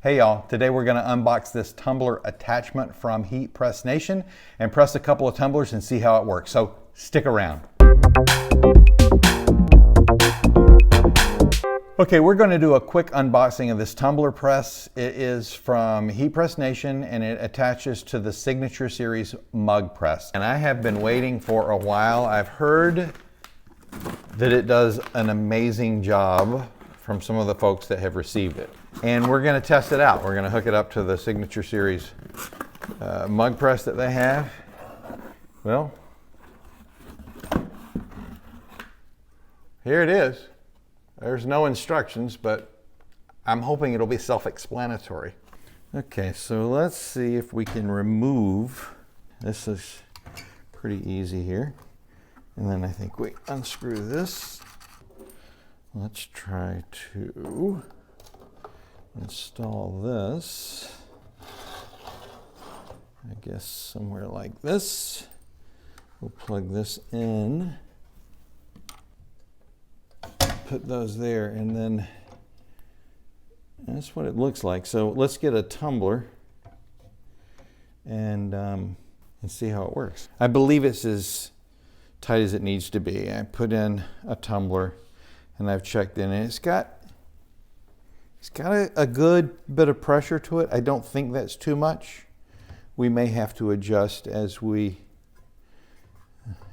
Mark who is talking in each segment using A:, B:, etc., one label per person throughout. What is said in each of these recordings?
A: Hey y'all, today we're going to unbox this tumbler attachment from Heat Press Nation and press a couple of tumblers and see how it works. So stick around. Okay, we're going to do a quick unboxing of this tumbler press. It is from Heat Press Nation and it attaches to the Signature Series mug press. And I have been waiting for a while. I've heard that it does an amazing job from some of the folks that have received it. And we're going to test it out. We're going to hook it up to the Signature Series mug press that they have. Well, here it is. There's no instructions, but I'm hoping it'll be self-explanatory. Okay, so let's see if we can remove. This is pretty easy here. And then I think we unscrew this. Let's try to install this, I guess somewhere like this. We'll plug this in, put those there, and then that's what it looks like. So let's get a tumbler and see how it works. I believe it's as tight as it needs to be. I put in a tumbler and I've checked in, and it's got a good bit of pressure to it. I don't think that's too much. We may have to adjust as we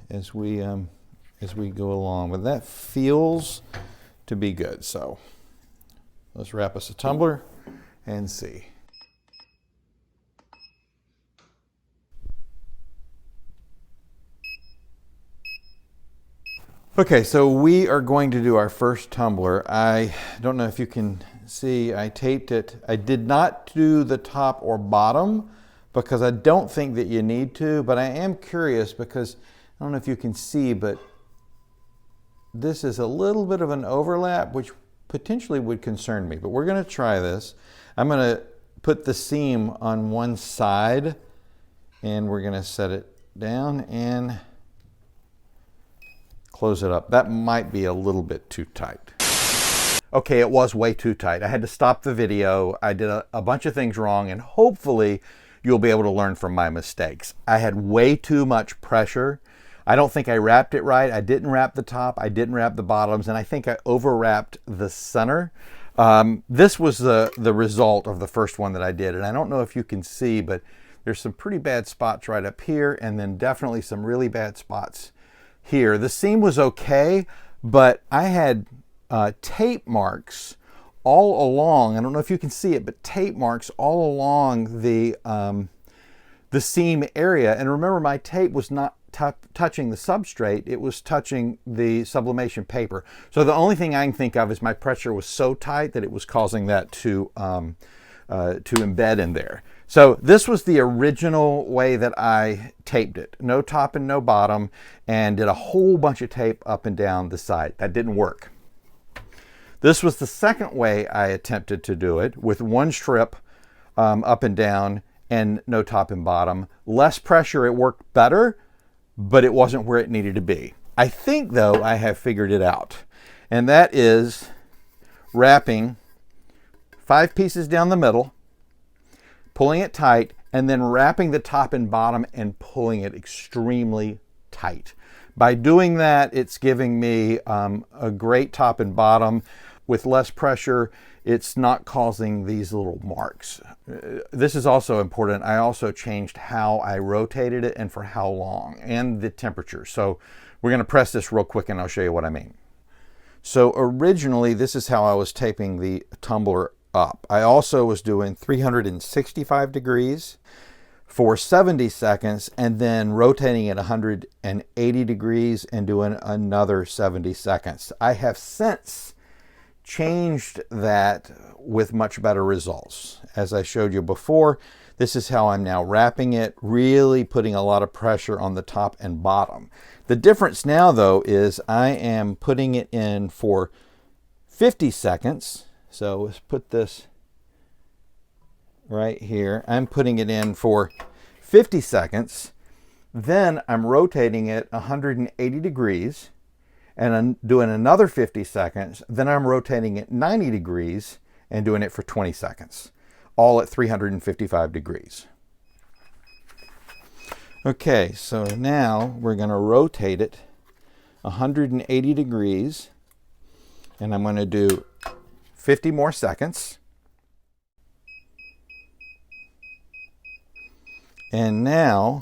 A: go along, but that feels to be good. So let's wrap us a tumbler and see. Okay, so we are going to do our first tumbler. I don't know if you can see, I taped it. I did not do the top or bottom because I don't think that you need to, but I am curious because I don't know if you can see, but this is a little bit of an overlap, which potentially would concern me, but we're going to try this. I'm going to put the seam on one side and we're going to set it down and close it up. That might be a little bit too tight. Okay, it was way too tight. I had to stop the video. I did a bunch of things wrong, and hopefully you'll be able to learn from my mistakes. I had way too much pressure. I don't think I wrapped it right. I didn't wrap the top. I didn't wrap the bottoms, and I think I overwrapped the center. This was the result of the first one that I did, and I don't know if you can see, but there's some pretty bad spots right up here, and then definitely some really bad spots here. The seam was okay, but I had tape marks all along. I don't know if you can see it, but tape marks all along the seam area. And remember, my tape was not touching the substrate, it was touching the sublimation paper. So the only thing I can think of is my pressure was so tight that it was causing that to embed in there. So this was the original way that I taped it. No top and no bottom, and did a whole bunch of tape up and down the side. That didn't work. This was the second way I attempted to do it, with one strip up and down and no top and bottom. Less pressure, it worked better, but it wasn't where it needed to be. I think, though, I have figured it out, and that is wrapping 5 pieces down the middle, pulling it tight, and then wrapping the top and bottom and pulling it extremely tight. By doing that, it's giving me a great top and bottom. With less pressure, it's not causing these little marks. This is also important. I also changed how I rotated it and for how long, and the temperature. So we're going to press this real quick and I'll show you what I mean. So originally, this is how I was taping the tumbler up. I also was doing 365 degrees for 70 seconds and then rotating it 180 degrees and doing another 70 seconds. I have since changed that with much better results. As I showed you before, this is how I'm now wrapping it, really putting a lot of pressure on the top and bottom. The difference now, though, is I am putting it in for 50 seconds. So let's put this right here. I'm putting it in for 50 seconds. Then I'm rotating it 180 degrees and I'm doing another 50 seconds. Then I'm rotating it 90 degrees and doing it for 20 seconds. all at 355 degrees. Okay, so now we're going to rotate it 180 degrees, and I'm going to do 50 more seconds. And now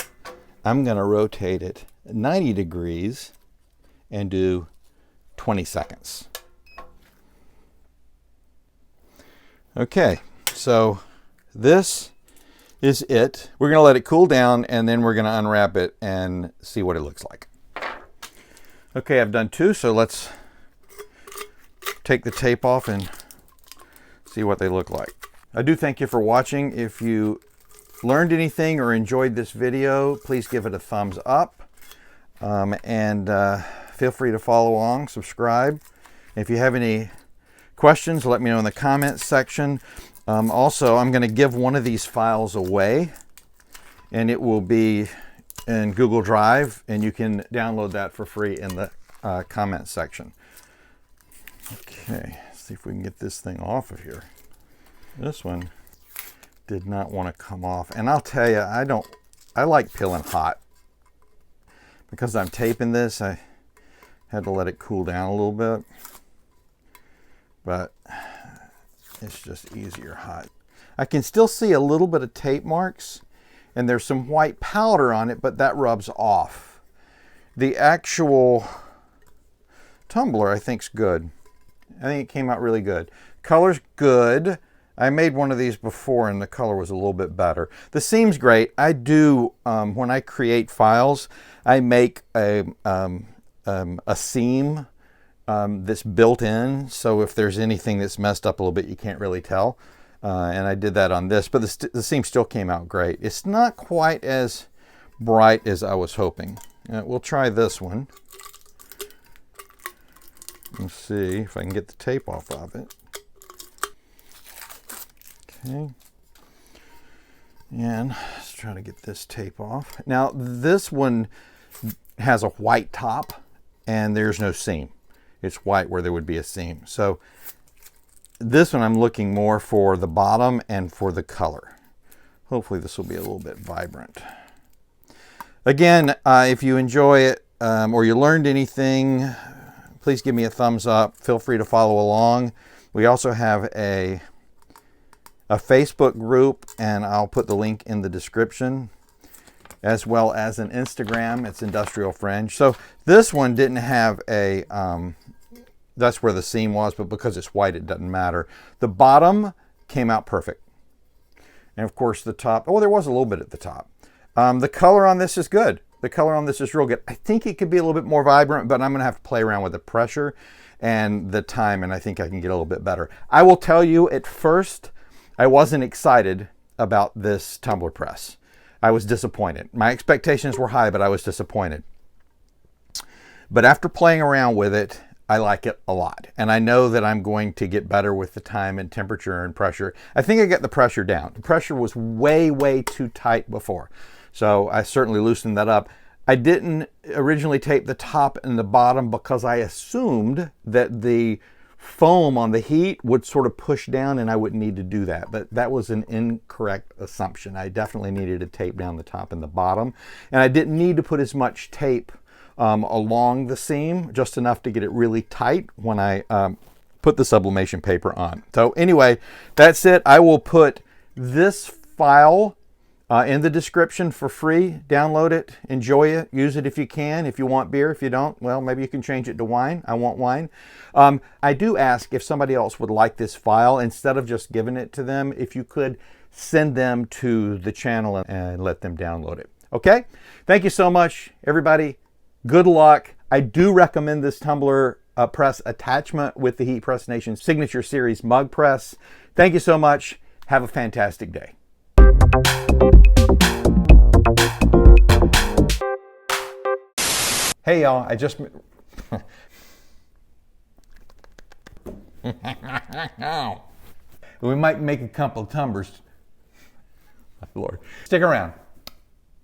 A: I'm going to rotate it 90 degrees and do 20 seconds. Okay, so this is it. We're going to let it cool down, and then we're going to unwrap it and see what it looks like. Okay, I've done two, so let's take the tape off and see what they look like. I do thank you for watching. If you learned anything or enjoyed this video, please give it a thumbs up, and feel free to follow along, subscribe. If you have any questions, let me know in the comments section. Also, I'm going to give one of these files away, and it will be in Google Drive, and you can download that for free in the comment section. Okay, let's see if we can get this thing off of here. This one did not want to come off, and I'll tell you, I like peeling hot. Because I'm taping this, I had to let it cool down a little bit, but it's just easier hot. I can still see a little bit of tape marks, and there's some white powder on it, but that rubs off. The actual tumbler, I think, is good. I think it came out really good. Color's good. I made one of these before, and the color was a little bit better. The seam's great. I do, when I create files, I make a seam that's built in, so if there's anything that's messed up a little bit, you can't really tell. And I did that on this, but the seam still came out great. It's not quite as bright as I was hoping. We'll try this one. Let's see if I can get the tape off of it. Okay. And let's try to get this tape off. Now, this one has a white top, and there's no seam. It's white where there would be a seam. So this one I'm looking more for the bottom and for the color. Hopefully this will be a little bit vibrant. Again, if you enjoy it or you learned anything, please give me a thumbs up. Feel free to follow along. We also have a Facebook group, and I'll put the link in the description, as well as an Instagram. It's Industrial Fringe. So this one didn't have a, that's where the seam was, but because it's white, it doesn't matter. The bottom came out perfect. And of course the top, oh, there was a little bit at the top. The color on this is good. The color on this is real good. I think it could be a little bit more vibrant, but I'm going to have to play around with the pressure and the time, and I think I can get a little bit better. I will tell you, at first, I wasn't excited about this tumbler press. I was disappointed. My expectations were high, but I was disappointed. But after playing around with it, I like it a lot. And I know that I'm going to get better with the time and temperature and pressure. I think I got the pressure down. The pressure was way, way too tight before. So I certainly loosened that up. I didn't originally tape the top and the bottom because I assumed that the foam on the heat would sort of push down and I wouldn't need to do that. But that was an incorrect assumption. I definitely needed to tape down the top and the bottom. And I didn't need to put as much tape along the seam, just enough to get it really tight when I put the sublimation paper on. So anyway, that's it. I will put this file in the description for free. Download it, enjoy it, use it if you can. If you want beer, if you don't, well, maybe you can change it to wine. I want wine. I do ask if somebody else would like this file, instead of just giving it to them, if you could send them to the channel and let them download it. Okay? Thank you so much, everybody. Good luck. I do recommend this tumbler press attachment with the Heat Press Nation Signature Series mug press. Thank you so much. Have a fantastic day. Hey y'all, I just we might make a couple of tumblers. Lord, stick around.